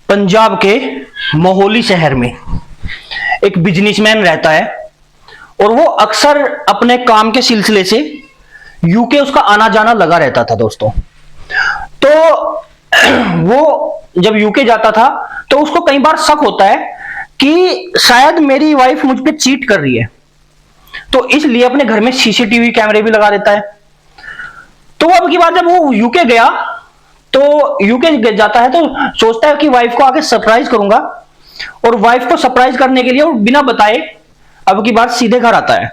पंजाब के मोहाली शहर में एक बिजनेसमैन रहता है और वो अक्सर अपने काम के सिलसिले से यूके उसका आना जाना लगा रहता था दोस्तों। तो वो जब यूके जाता था तो उसको कई बार शक होता है कि शायद मेरी वाइफ मुझ पे चीट कर रही है, तो इसलिए अपने घर में सीसीटीवी कैमरे भी लगा देता है। तो अब की बात जब वो यूके गया तो यूके जाता है तो सोचता है कि वाइफ को आके सरप्राइज करूंगा, और वाइफ को सरप्राइज करने के लिए वो बिना बताए अब की बात सीधे घर आता है।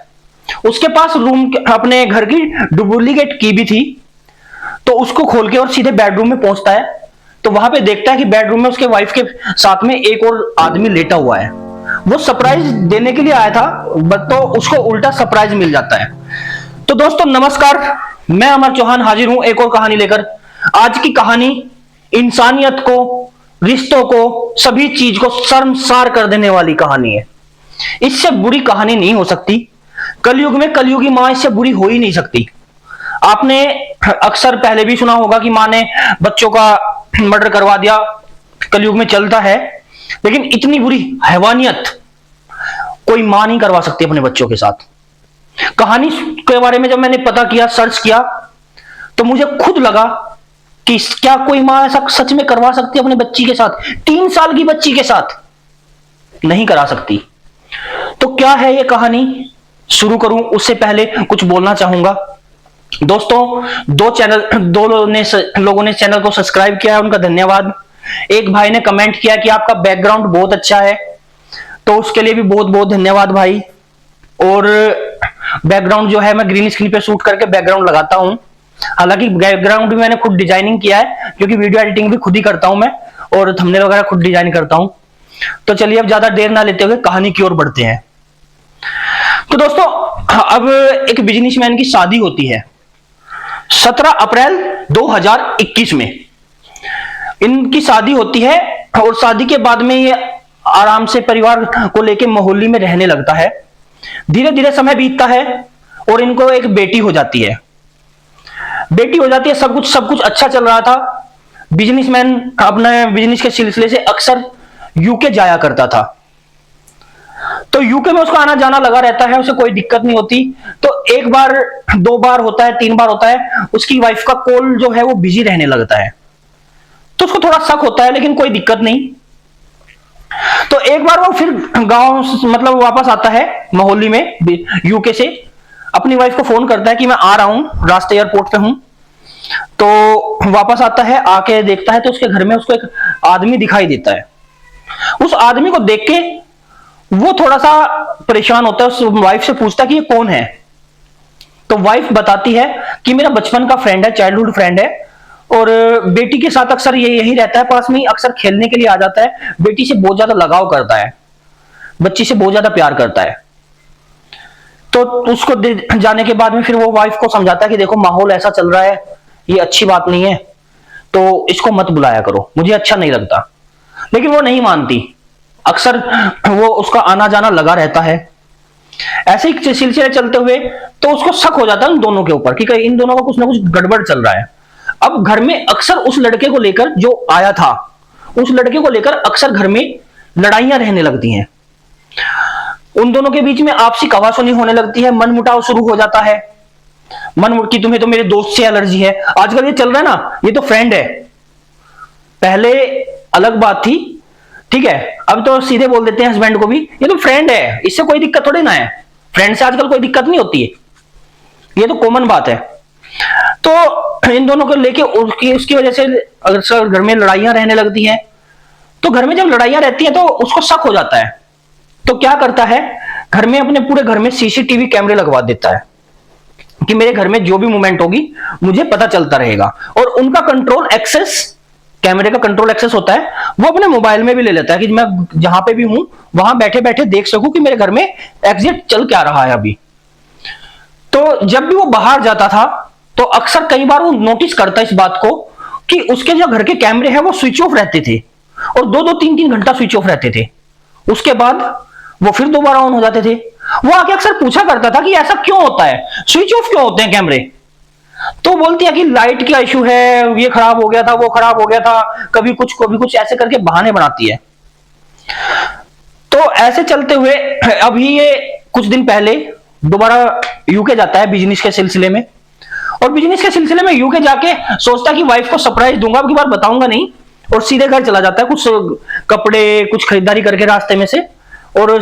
उसके पास रूम अपने घर की डुप्लीकेट की भी थी, तो उसको खोल के और सीधे बेडरूम में पहुंचता है। तो वहां पे देखता है कि बेडरूम में उसके वाइफ के साथ में एक और आदमी लेटा हुआ है। वो सरप्राइज देने के लिए आया था तो उसको उल्टा सरप्राइज मिल जाता है। तो दोस्तों नमस्कार, मैं अमर चौहान हाजिर हूं एक और कहानी लेकर। आज की कहानी इंसानियत को, रिश्तों को, सभी चीज को शर्मसार कर देने वाली कहानी है। इससे बुरी कहानी नहीं हो सकती। कलयुग में कलयुगी मां इससे बुरी हो ही नहीं सकती। आपने अक्सर पहले भी सुना होगा कि मां ने बच्चों का मर्डर करवा दिया, कलयुग में चलता है, लेकिन इतनी बुरी हैवानियत कोई मां नहीं करवा सकती अपने बच्चों के साथ। कहानी के बारे में जब मैंने पता किया, सर्च किया, तो मुझे खुद लगा कि क्या कोई मां ऐसा सच में करवा सकती है अपने बच्ची के साथ? 3 साल की बच्ची के साथ नहीं करा सकती। तो क्या है ये कहानी, शुरू करूं उससे पहले कुछ बोलना चाहूंगा। दोस्तों दो लोगों ने चैनल को सब्सक्राइब किया है, उनका धन्यवाद। एक भाई ने कमेंट किया कि आपका बैकग्राउंड बहुत अच्छा है, तो उसके लिए भी बहुत बहुत धन्यवाद भाई। और बैकग्राउंड जो है मैं ग्रीन स्क्रीन पे शूट करके बैकग्राउंड लगाता हूं। हालांकि बैकग्राउंड भी मैंने खुद डिजाइनिंग किया है, क्योंकि वीडियो एडिटिंग भी खुद ही करता हूं मैं, और थंबनेल वगैरह खुद डिजाइन करता हूं। तो चलिए अब ज्यादा देर ना लेते हुए कहानी की ओर बढ़ते हैं। तो दोस्तों अब एक बिजनेसमैन की शादी होती है 17 अप्रैल 2021 में। इनकी शादी होती है और शादी के बाद में ये आराम से परिवार को लेकर मोहाली में रहने लगता है। धीरे धीरे समय बीतता है और इनको एक बेटी हो जाती है। सब कुछ अच्छा चल रहा था। बिजनेसमैन अपने बिजनेस के सिलसिले से अक्सर यूके जाया करता था, तो यूके में उसका आना जाना लगा रहता है, उसे कोई दिक्कत नहीं होती। तो एक बार, 2 बार होता है, 3 बार होता है, उसकी वाइफ का कॉल जो है वो बिजी रहने लगता है। तो उसको थोड़ा शक होता है, लेकिन कोई दिक्कत नहीं। तो एक बार वो फिर गांव मतलब वापस आता है मोहाली में यूके से, अपनी वाइफ को फोन करता है कि मैं आ रहा हूं, रास्ते एयरपोर्ट पे हूं। तो वापस आता है, आके देखता है तो उसके घर में उसको एक आदमी दिखाई देता है। उस आदमी को देख के वो थोड़ा सा परेशान होता है, उस वाइफ से पूछता है कि ये कौन है। तो वाइफ बताती है कि मेरा बचपन का फ्रेंड है, चाइल्डहुड फ्रेंड है, और बेटी के साथ अक्सर ये यही रहता है, पास में ही अक्सर खेलने के लिए आ जाता है। बेटी से बहुत ज्यादा लगाव करता है, बच्ची से बहुत ज्यादा प्यार करता है। तो उसको जाने के बाद में फिर वो वाइफ को समझाता है कि देखो माहौल ऐसा चल रहा है, ये अच्छी बात नहीं है, तो इसको मत बुलाया करो, मुझे अच्छा नहीं लगता। लेकिन वो नहीं मानती, अक्सर वो उसका आना जाना लगा रहता है। ऐसे ही सिलसिले चलते हुए तो उसको शक हो जाता है उन दोनों के ऊपर कि इन दोनों का कुछ ना कुछ गड़बड़ चल रहा है। अब घर में अक्सर उस लड़के को लेकर जो आया था, उस लड़के को लेकर अक्सर घर में लड़ाइयां रहने लगती हैं। उन दोनों के बीच में आपसी कवासुनी होने लगती है, मनमुटाव शुरू हो जाता है। की तुम्हें तो मेरे दोस्त से एलर्जी है, आजकल ये चल रहा है ना, ये तो फ्रेंड है। पहले अलग बात थी, ठीक है, अब तो सीधे बोल देते हैं हस्बैंड को भी, ये तो फ्रेंड है, इससे कोई दिक्कत थोड़ी ना है, फ्रेंड से आजकल कोई दिक्कत नहीं होती है, ये तो कॉमन बात है। तो इन दोनों को लेके उसकी वजह से अक्सर घर में लड़ाइयां रहने लगती हैं। तो घर में जब लड़ाइयां रहती हैं तो उसको शक हो जाता है। तो क्या करता है, घर में अपने पूरे घर में सीसीटीवी कैमरे लगवा देता है कि मेरे घर में जो भी मूवमेंट होगी मुझे पता चलता रहेगा। और उनका कंट्रोल एक्सेस, कैमरे का कंट्रोल एक्सेस होता है, वो अपने मोबाइल में भी ले लेता है कि मैं जहां पे भी हूं वहां बैठे बैठे देख सकूं कि मेरे घर में एग्जिट चल क्या रहा है अभी। तो जब भी वो बाहर जाता था तो अक्सर कई बार वो नोटिस करता इस बात को कि उसके जो घर के कैमरे हैं वो स्विच ऑफ रहते थे, और 2-2, 3-3 घंटा स्विच ऑफ रहते थे। उसके बाद वो फिर दोबारा ऑन हो जाते थे। वो आके अक्सर पूछा करता था कि ऐसा क्यों होता है, स्विच ऑफ क्यों होते हैं कैमरे। तो बोलती है कि लाइट का इशू है, ये खराब हो गया था, वो खराब हो गया था, कभी कुछ ऐसे करके बहाने बनाती है। तो ऐसे चलते हुए अभी ये कुछ दिन पहले दोबारा यूके जाता है बिजनेस के सिलसिले में, और बिजनेस के सिलसिले में यूके जाके सोचता है कि वाइफ को सरप्राइज दूंगा, अब की बार बताऊंगा नहीं, और सीधे घर चला जाता है। कुछ कपड़े, कुछ खरीदारी करके रास्ते में से, और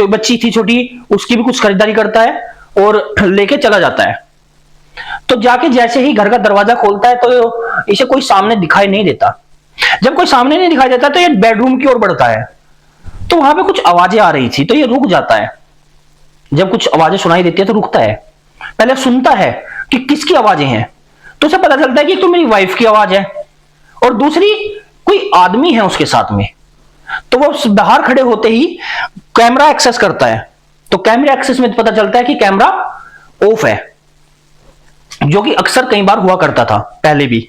बच्ची थी छोटी, उसकी भी कुछ खरीदारी करता है और लेके चला जाता है। तो जाके जैसे ही घर का दरवाजा खोलता है तो इसे कोई सामने दिखाई नहीं देता। जब कोई सामने नहीं दिखाई देता तो ये बेडरूम की ओर बढ़ता है, तो वहां पे कुछ आवाजें आ रही थी, तो ये रुक जाता है। जब कुछ आवाजें सुनाई देती है तो रुकता है, पहले सुनता है कि किसकी आवाजें हैं। तो उसे पता चलता है कि एक तो मेरी वाइफ की आवाज है और दूसरी कोई आदमी है उसके साथ में। तो वो बाहर खड़े होते ही कैमरा एक्सेस करता है, तो कैमरा एक्सेस में पता चलता है कि कैमरा ऑफ है, जो कि अक्सर कई बार हुआ करता था पहले भी।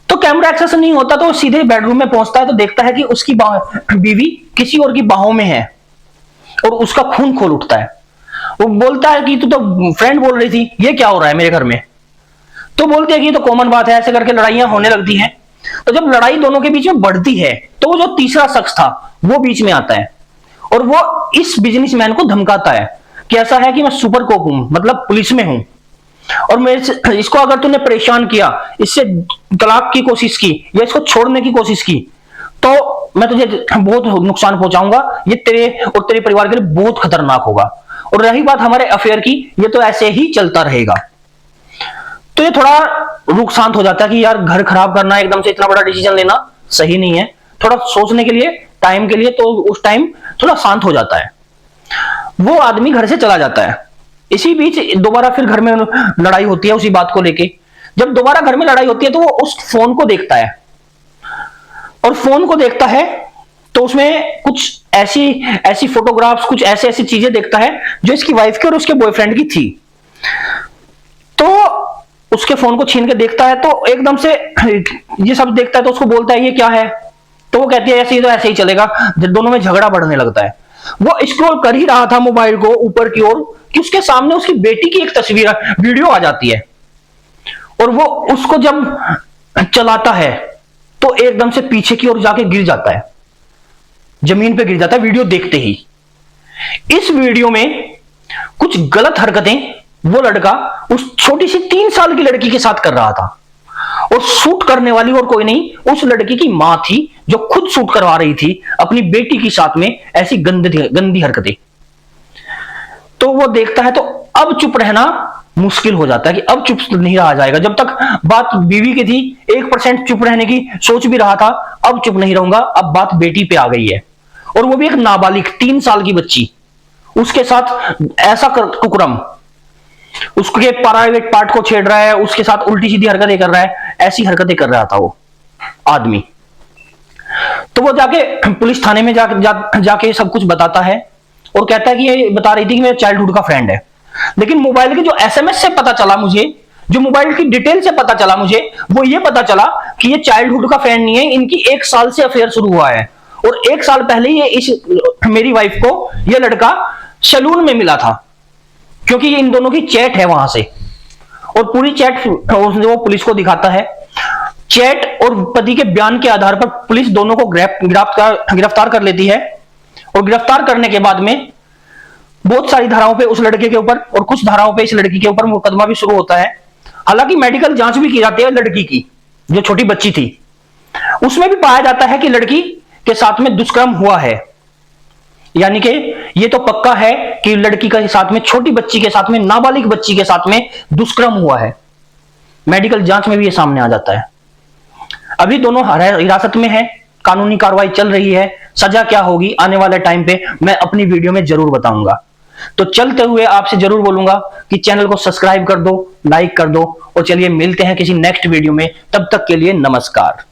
तो कैमरा एक्सेस नहीं होता तो सीधे बेडरूम में पहुंचता है, तो देखता है कि उसकी बीवी किसी और की बाहों में है और उसका खून खोल उठता है। वो बोलता है कि तू तो फ्रेंड बोल रही थी, ये क्या हो रहा है मेरे घर में। तो बोलते हैं कि ये तो कॉमन बात है, ऐसे करके लड़ाइयां होने लगती हैं। तो जब लड़ाई दोनों के बीच में बढ़ती है तो वो जो तीसरा शख्स था वो बीच में आता है और वो इस बिजनेसमैन को धमकाता है कि ऐसा है कि मैं सुपर कोप हूं, मतलब पुलिस में हूं, और मेरे इसको अगर तूने परेशान किया, इससे तलाक की कोशिश की या इसको छोड़ने की कोशिश की, तो मैं तुझे बहुत नुकसान पहुंचाऊंगा, ये तेरे और तेरे परिवार के लिए बहुत खतरनाक होगा। और रही बात हमारे अफेयर की, ये तो ऐसे ही चलता रहेगा। तो ये थोड़ा रुक शांत हो जाता है कि यार घर खराब करना, एकदम से इतना बड़ा डिसीजन लेना सही नहीं है, थोड़ा सोचने के लिए, टाइम के लिए। तो उस टाइम थोड़ा शांत हो जाता है, वो आदमी घर से चला जाता है। इसी बीच दोबारा फिर घर में लड़ाई होती है उसी बात को लेके। जब दोबारा घर में लड़ाई होती है तो वो उस फोन को देखता है, और फोन को देखता है तो उसमें कुछ ऐसी फोटोग्राफ्स, कुछ ऐसी चीजें देखता है जो इसकी वाइफ की और उसके बॉयफ्रेंड की थी। तो उसके फोन को छीन के देखता है, तो एकदम से ये सब देखता है, तो उसको बोलता है ये क्या है। तो वो कहती है ऐसे ही, तो ऐसे ही चलेगा। जब दोनों में झगड़ा बढ़ने लगता है, वो स्क्रॉल कर ही रहा था मोबाइल को ऊपर की ओर कि उसके सामने उसकी बेटी की एक तस्वीर, वीडियो आ जाती है, और वो उसको जब चलाता है तो एकदम से पीछे की ओर जाके गिर जाता है, जमीन पे गिर जाता है वीडियो देखते ही। इस वीडियो में कुछ गलत हरकतें वो लड़का उस छोटी सी 3 साल की लड़की के साथ कर रहा था, और शूट करने वाली और कोई नहीं, उस लड़की की मां थी जो खुद शूट करवा रही थी अपनी बेटी के साथ में ऐसी गंदी हरकतें। तो वो देखता है, तो अब चुप रहना मुश्किल हो जाता है कि अब चुप नहीं रहा जाएगा। जब तक बात बीवी की थी, 1% चुप रहने की सोच भी रहा था, अब चुप नहीं रहूंगा, अब बात बेटी पे आ गई है, और वो भी एक नाबालिग 3 साल की बच्ची, उसके साथ ऐसा कुकर्म, उसके प्राइवेट पार्ट को छेड़ रहा है, उसके साथ उल्टी सीधी हरकतें कर रहा है, ऐसी हरकतें कर रहा था वो आदमी। तो वो जाके पुलिस थाने में जाके सब कुछ बताता है, और कहता है कि ये बता रही थी कि मेरे चाइल्डहुड का फ्रेंड है। लेकिन मोबाइल के जो एसएमएस से पता चला मुझे, जो मोबाइल की डिटेल से पता चला मुझे, वो ये पता चला कि ये चाइल्डहुड का फ्रेंड नहीं है, इनकी 1 साल से अफेयर शुरू हुआ है, और 1 साल पहले ये इस मेरी वाइफ को ये लड़का सैलून में मिला था, क्योंकि ये इन दोनों की चैट है वहां से। और पूरी चैट वो पुलिस को दिखाता है। चैट और पति के बयान के आधार पर पुलिस दोनों को गिरफ्तार कर लेती है, और गिरफ्तार करने के बाद में बहुत सारी धाराओं पे उस लड़के के ऊपर और कुछ धाराओं पे इस लड़की के ऊपर मुकदमा भी शुरू होता है। हालांकि मेडिकल जांच भी की जाती है लड़की की, जो छोटी बच्ची थी, उसमें भी पाया जाता है कि लड़की के साथ में दुष्कर्म हुआ है। यानी कि ये तो पक्का है कि लड़की के साथ में, छोटी बच्ची के साथ में, नाबालिग बच्ची के साथ में दुष्कर्म हुआ है। मेडिकल जांच में भी ये सामने आ जाता है। अभी दोनों हिरासत में हैं, कानूनी कार्रवाई चल रही है। सजा क्या होगी आने वाले टाइम पे मैं अपनी वीडियो में जरूर बताऊंगा। तो चलते हुए आपसे जरूर बोलूंगा कि चैनल को सब्सक्राइब कर दो, लाइक कर दो, और चलिए मिलते हैं किसी नेक्स्ट वीडियो में। तब तक के लिए नमस्कार।